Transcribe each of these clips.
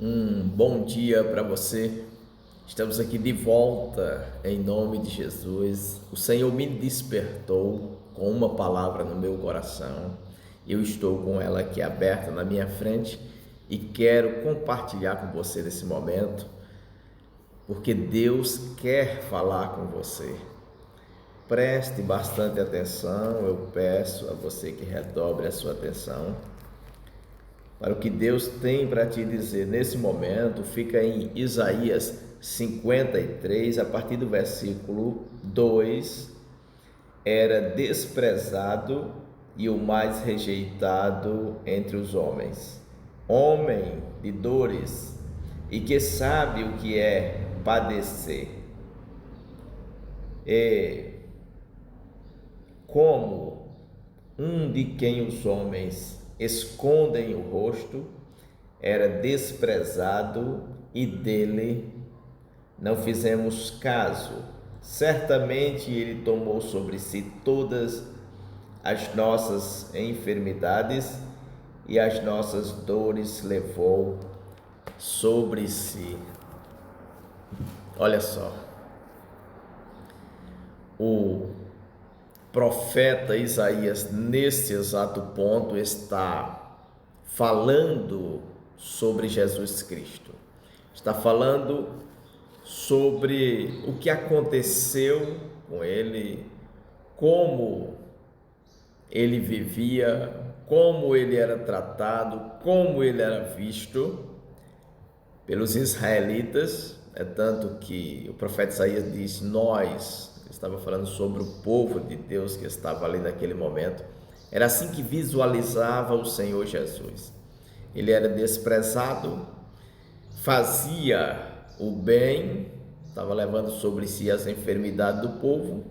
Bom dia para você. Estamos aqui de volta em nome de Jesus. O Senhor me despertou com uma palavra no meu coração. Eu estou com ela aqui aberta na minha frente e quero compartilhar com você nesse momento, porque Deus quer falar com você. Preste bastante atenção, eu peço a você que redobre a sua atenção para o que Deus tem para te dizer nesse momento. Fica em Isaías 53, a partir do versículo 2. Era desprezado e o mais rejeitado entre os homens, homem de dores e que sabe o que é padecer. Como um de quem os homens escondem o rosto, era desprezado e dele não fizemos caso. Certamente ele tomou sobre si todas as nossas enfermidades e as nossas dores levou sobre si. Olha só, o profeta Isaías, nesse exato ponto, está falando sobre Jesus Cristo. Está falando sobre o que aconteceu com ele, como ele vivia, como ele era tratado, como ele era visto pelos israelitas. É tanto que o profeta Isaías diz: nós, estava falando sobre o povo de Deus que estava ali naquele momento, era assim que visualizava o Senhor Jesus. Ele era desprezado, fazia o bem, estava levando sobre si as enfermidades do povo,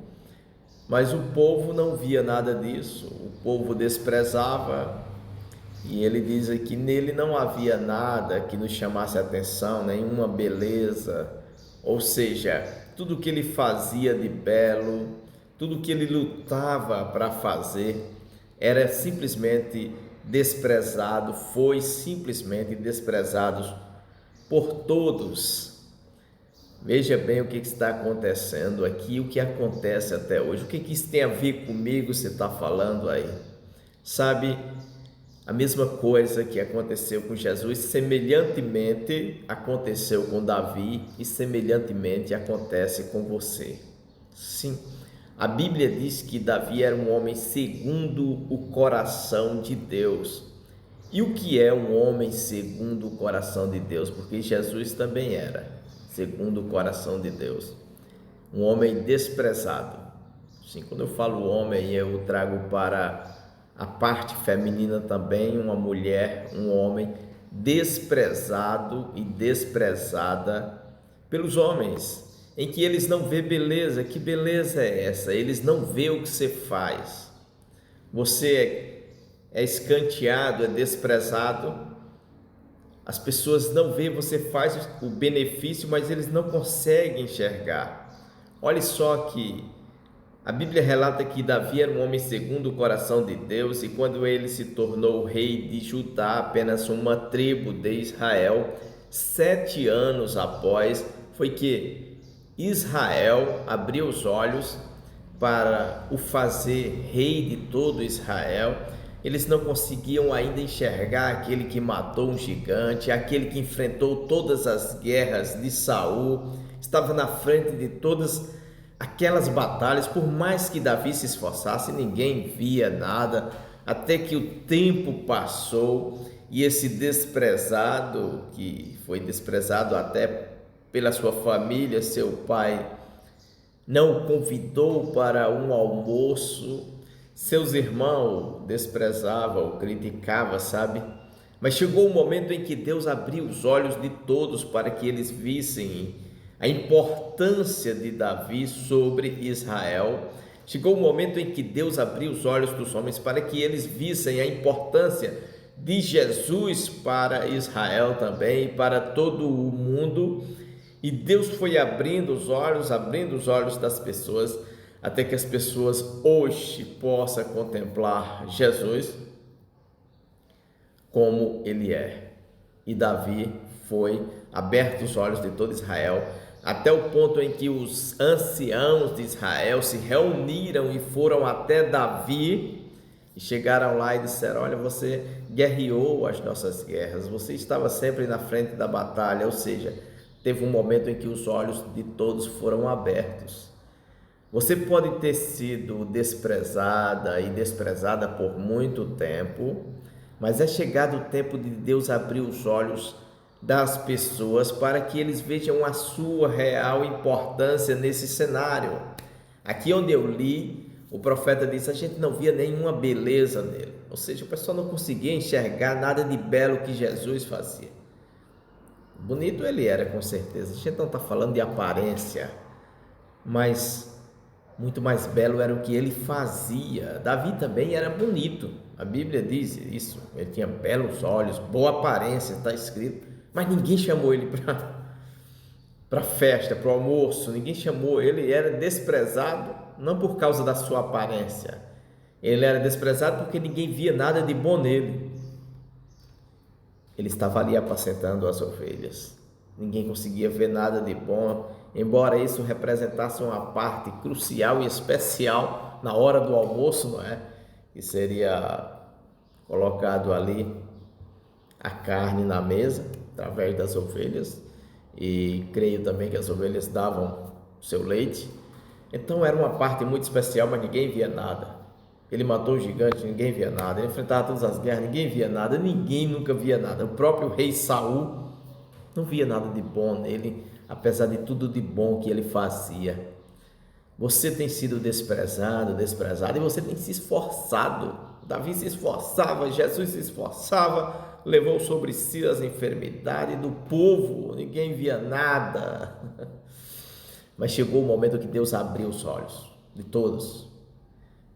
mas o povo não via nada disso. O povo desprezava, e ele diz que nele não havia nada que nos chamasse a atenção, nenhuma beleza, ou seja, tudo que ele fazia de belo, tudo que ele lutava para fazer, era simplesmente desprezado, foi simplesmente desprezado por todos. Veja bem o que está acontecendo aqui, o que acontece até hoje. O que isso tem a ver comigo, você está falando aí? Sabe, a mesma coisa que aconteceu com Jesus, semelhantemente aconteceu com Davi e semelhantemente acontece com você. Sim, a Bíblia diz que Davi era um homem segundo o coração de Deus. E o que é um homem segundo o coração de Deus? Porque Jesus também era segundo o coração de Deus. Um homem desprezado. Sim, quando eu falo homem, eu trago para a parte feminina também, uma mulher, um homem desprezado e desprezada pelos homens, em que eles não vê beleza. Que beleza é essa? Eles não vê o que você faz. Você é escanteado, é desprezado. As pessoas não veem, você faz o benefício, mas eles não conseguem enxergar. Olha só que a Bíblia relata que Davi era um homem segundo o coração de Deus, e quando ele se tornou rei de Judá, apenas uma tribo de Israel, 7 anos após, foi que Israel abriu os olhos para o fazer rei de todo Israel. Eles não conseguiam ainda enxergar aquele que matou um gigante, aquele que enfrentou todas as guerras de Saul, estava na frente de todas aquelas batalhas. Por mais que Davi se esforçasse, ninguém via nada, até que o tempo passou e esse desprezado, que foi desprezado até pela sua família, seu pai não o convidou para um almoço, seus irmãos desprezavam, criticavam, sabe? Mas chegou o momento em que Deus abriu os olhos de todos para que eles vissem a importância de Davi sobre Israel. Chegou o momento em que Deus abriu os olhos dos homens para que eles vissem a importância de Jesus para Israel também, para todo o mundo. E Deus foi abrindo os olhos das pessoas, até que as pessoas hoje possam contemplar Jesus como Ele é. e Davi foi aberto os olhos de todo Israel, até o ponto em que os anciãos de Israel se reuniram e foram até Davi e chegaram lá e disseram: olha, você guerreou as nossas guerras, você estava sempre na frente da batalha. Ou seja, teve um momento em que os olhos de todos foram abertos. Você pode ter sido desprezada e desprezada por muito tempo, mas é chegado o tempo de Deus abrir os olhos das pessoas para que eles vejam a sua real importância nesse cenário. Aqui onde eu li, o profeta disse: a gente não via nenhuma beleza nele, ou seja, o pessoal não conseguia enxergar nada de belo que Jesus fazia. Bonito ele era, com certeza, a gente não está falando de aparência, mas muito mais belo era o que ele fazia. Davi também era bonito, a Bíblia diz isso, ele tinha belos olhos, boa aparência, está escrito, mas ninguém chamou ele para festa, para o almoço, ninguém chamou. Ele era desprezado não por causa da sua aparência, ele era desprezado porque ninguém via nada de bom nele. Ele estava ali apacentando as ovelhas, ninguém conseguia ver nada de bom, embora isso representasse uma parte crucial e especial na hora do almoço, não é? Que seria colocado ali a carne na mesa através das ovelhas, e creio também que as ovelhas davam seu leite. Então era uma parte muito especial, mas ninguém via nada. Ele matou o gigante, ninguém via nada. Ele enfrentava todas as guerras, ninguém via nada. Ninguém nunca via nada. O próprio rei Saul não via nada de bom nele, apesar de tudo de bom que ele fazia. Você tem sido desprezado, desprezado, e você tem se esforçado. Davi se esforçava, Jesus se esforçava, levou sobre si as enfermidades do povo, ninguém via nada. Mas chegou o momento que Deus abriu os olhos de todos,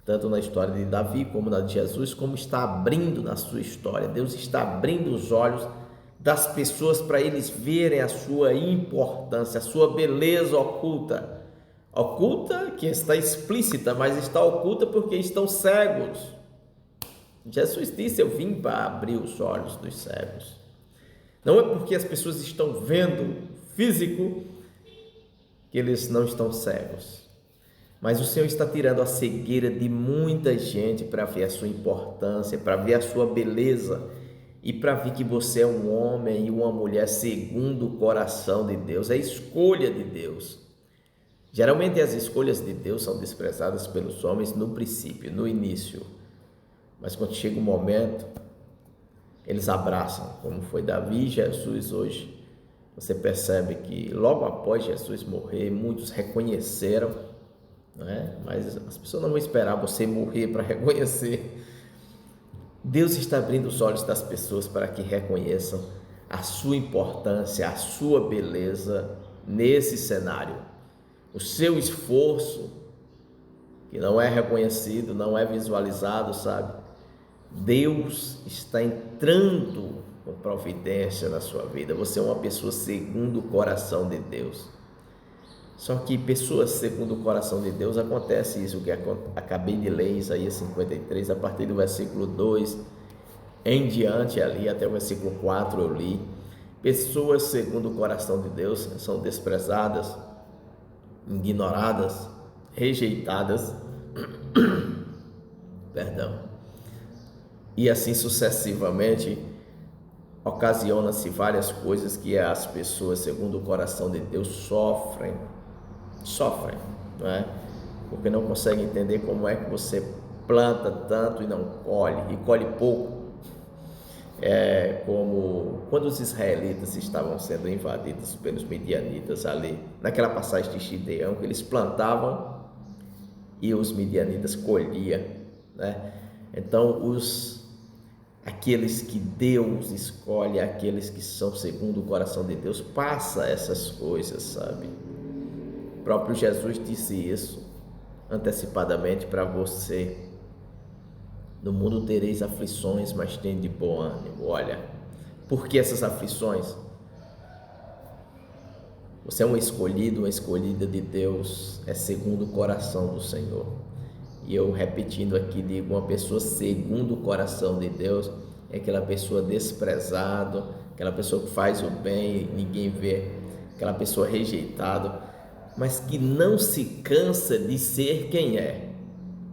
tanto na história de Davi como na de Jesus, como está abrindo na sua história. Deus está abrindo os olhos das pessoas para eles verem a sua importância, a sua beleza oculta. Oculta que está explícita, mas está oculta porque estão cegos. Jesus disse: eu vim para abrir os olhos dos cegos. Não é porque as pessoas estão vendo físico que eles não estão cegos, mas o Senhor está tirando a cegueira de muita gente para ver a sua importância, para ver a sua beleza e para ver que você é um homem e uma mulher segundo o coração de Deus, é escolha de Deus. Geralmente as escolhas de Deus são desprezadas pelos homens no princípio, no início, mas quando chega o momento, eles abraçam, como foi Davi e Jesus hoje. Você percebe que logo após Jesus morrer, muitos reconheceram, não é? Mas as pessoas não vão esperar você morrer para reconhecer. Deus está abrindo os olhos das pessoas para que reconheçam a sua importância, a sua beleza nesse cenário. O seu esforço, que não é reconhecido, não é visualizado, sabe? Deus está entrando com providência na sua vida. Você é uma pessoa segundo o coração de Deus. Só que pessoas segundo o coração de Deus, acontece isso que acabei de ler, Isaías 53, a partir do versículo 2 em diante, ali até o versículo 4 eu li. Pessoas segundo o coração de Deus são desprezadas, ignoradas, rejeitadas, perdão, e assim sucessivamente. Ocasiona-se várias coisas que as pessoas segundo o coração de Deus sofrem, não é? Porque não conseguem entender como é que você planta tanto e não colhe, e colhe pouco. É como quando os israelitas estavam sendo invadidos pelos midianitas ali, naquela passagem de Gideão, que eles plantavam e os midianitas colhiam, né? Então aqueles que Deus escolhe, aqueles que são segundo o coração de Deus, passa essas coisas, sabe? O próprio Jesus disse isso antecipadamente para você. No mundo tereis aflições, mas tem de bom ânimo. Olha, por que essas aflições? Você é um escolhido, uma escolhida de Deus, é segundo o coração do Senhor. E eu repetindo aqui, digo, uma pessoa segundo o coração de Deus é aquela pessoa desprezada, aquela pessoa que faz o bem, ninguém vê, aquela pessoa rejeitada, mas que não se cansa de ser quem é,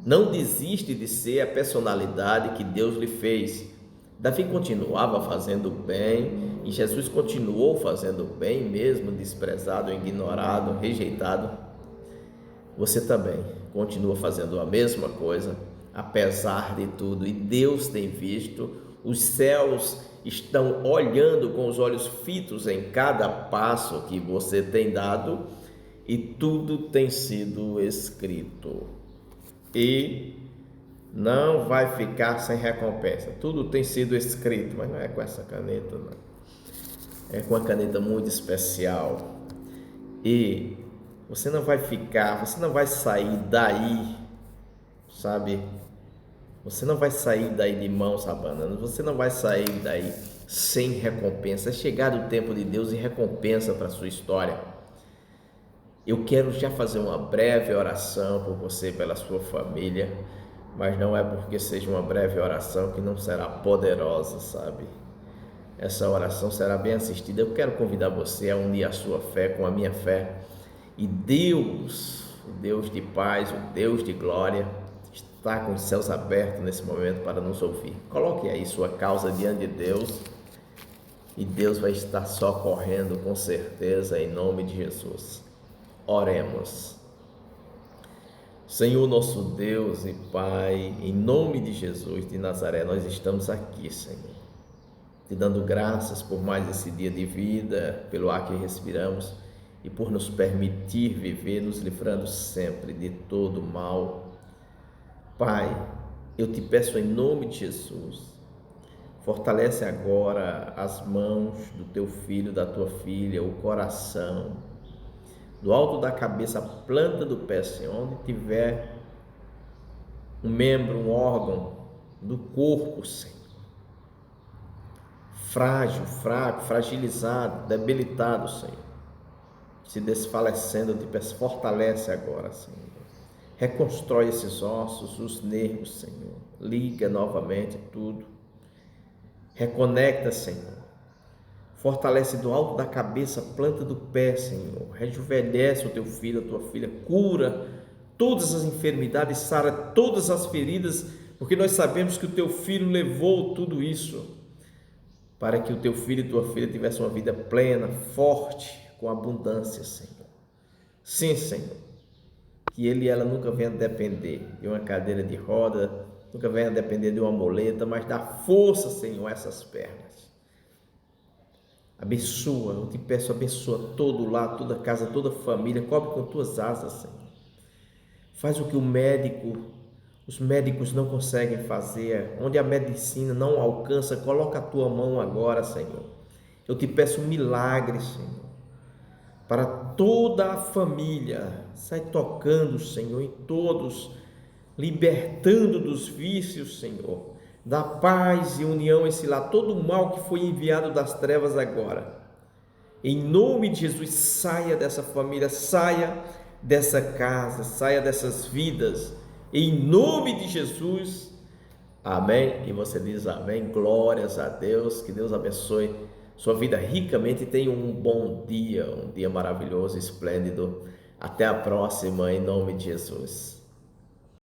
não desiste de ser a personalidade que Deus lhe fez. Davi continuava fazendo o bem e Jesus continuou fazendo o bem, mesmo desprezado, ignorado, rejeitado. Você também continua fazendo a mesma coisa, apesar de tudo, e Deus tem visto, os céus estão olhando com os olhos fitos em cada passo que você tem dado, e tudo tem sido escrito, e não vai ficar sem recompensa. Tudo tem sido escrito, mas não é com essa caneta, não. É com uma caneta muito especial, e você não vai ficar, você não vai sair daí, sabe? Você não vai sair daí de mãos abanando, você não vai sair daí sem recompensa. É chegado o tempo de Deus e recompensa para a sua história. Eu quero já fazer uma breve oração por você e pela sua família, mas não é porque seja uma breve oração que não será poderosa, sabe? Essa oração será bem assistida. Eu quero convidar você a unir a sua fé com a minha fé, e Deus, o Deus de paz, o Deus de glória, está com os céus abertos nesse momento para nos ouvir. Coloque aí sua causa diante de Deus, e Deus vai estar socorrendo com certeza, em nome de Jesus. Oremos. Senhor nosso Deus e Pai, em nome de Jesus de Nazaré, nós estamos aqui, Senhor, te dando graças por mais esse dia de vida, pelo ar que respiramos e por nos permitir viver, nos livrando sempre de todo mal. Pai, eu te peço em nome de Jesus, fortalece agora as mãos do teu filho, da tua filha, o coração, do alto da cabeça, a planta do pé, Senhor, onde tiver um membro, um órgão do corpo, Senhor, frágil, fraco, fragilizado, debilitado, Senhor, se desfalecendo, eu te peço, fortalece agora, Senhor. Reconstrói esses ossos, os nervos, Senhor. Liga novamente tudo. Reconecta, Senhor. Fortalece do alto da cabeça, planta do pé, Senhor. Rejuvenesce o teu filho, a tua filha. Cura todas as enfermidades, sara todas as feridas, porque nós sabemos que o teu filho levou tudo isso para que o teu filho e tua filha tivessem uma vida plena, forte, com abundância, Senhor. Sim, Senhor, que ele e ela nunca venha depender de uma cadeira de roda, nunca venha depender de uma muleta, mas dá força, Senhor, a essas pernas. Abençoa, eu te peço, abençoa todo lar, toda casa, toda família, cobre com tuas asas, Senhor. Faz o que os médicos não conseguem fazer, onde a medicina não alcança, coloca a tua mão agora, Senhor. Eu te peço um milagre, Senhor, para toda a família. Sai tocando, Senhor, em todos, libertando dos vícios, Senhor, da paz e união esse lar, todo o mal que foi enviado das trevas agora, em nome de Jesus, saia dessa família, saia dessa casa, saia dessas vidas, em nome de Jesus, amém. E você diz amém, glórias a Deus, que Deus abençoe sua vida ricamente, tenha um bom dia, um dia maravilhoso, esplêndido. Até a próxima, em nome de Jesus.